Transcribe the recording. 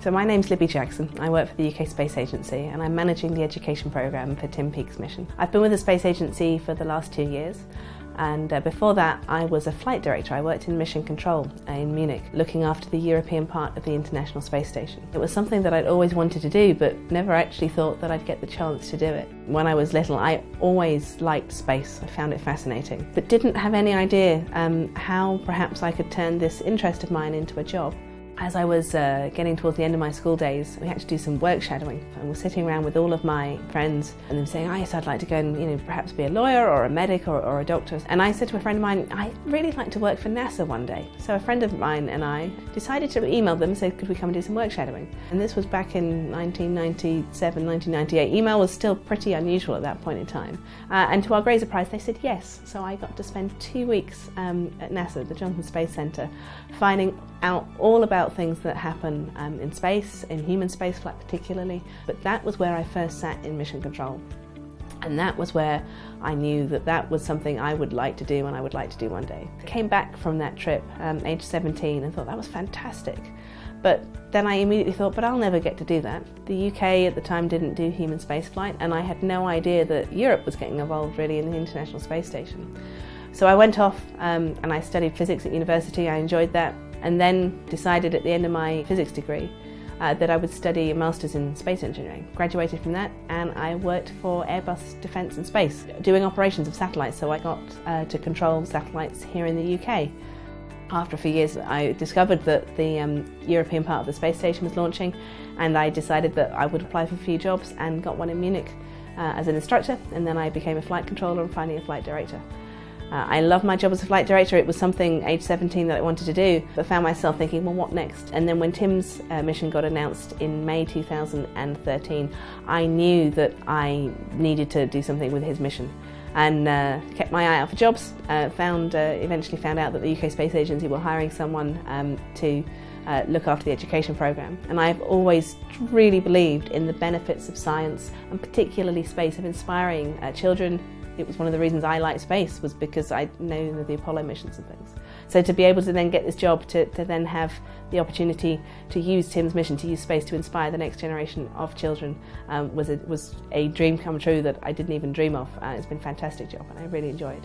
So my name's Libby Jackson. I work for the UK Space Agency and I'm managing the education programme for Tim Peake's mission. I've been with the Space Agency for the last 2 years, and before that I was a flight director. I worked in mission control in Munich, looking after the European part of the International Space Station. It was something that I'd always wanted to do, but never actually thought that I'd get the chance to do it. When I was little, I always liked space. I found it fascinating, but didn't have any idea how perhaps I could turn this interest of mine into a job. As I was getting towards the end of my school days, we had to do some work shadowing, and was sitting around with all of my friends and them saying, yes, I'd like to go and perhaps be a lawyer or a medic or a doctor. And I said to a friend of mine, I'd really like to work for NASA one day. So a friend of mine and I decided to email them and say, could we come and do some work shadowing? And this was back in 1997, 1998. Email was still pretty unusual at that point in time. And to our great surprise, they said yes. So I got to spend 2 weeks at NASA, the Johnson Space Center, finding out all about things that happen in space, in human spaceflight particularly. But that was where I first sat in mission control. And that was where I knew that that was something I would like to do and I would like to do one day. I came back from that trip, age 17, and thought that was fantastic. But then I immediately thought, but I'll never get to do that. The UK at the time didn't do human spaceflight, and I had no idea that Europe was getting involved really in the International Space Station. So I went off and I studied physics at university. I enjoyed that, and then decided at the end of my physics degree that I would study a master's in space engineering. Graduated from that, and I worked for Airbus Defence and Space, doing operations of satellites, so I got to control satellites here in the UK. After a few years, I discovered that the European part of the space station was launching, and I decided that I would apply for a few jobs and got one in Munich as an instructor, and then I became a flight controller and finally a flight director. I love my job as a flight director. It was something, age 17, that I wanted to do, but found myself thinking, well, what next? And then when Tim's mission got announced in May 2013, I knew that I needed to do something with his mission, and kept my eye out for jobs. Eventually found out that the UK Space Agency were hiring someone to look after the education programme. And I've always really believed in the benefits of science, and particularly space, of inspiring children. It was one of the reasons I liked space, was because I know the Apollo missions and things. So to be able to then get this job, to then have the opportunity to use Tim's mission, to use space to inspire the next generation of children, was a dream come true that I didn't even dream of. It's been a fantastic job and I really enjoy it.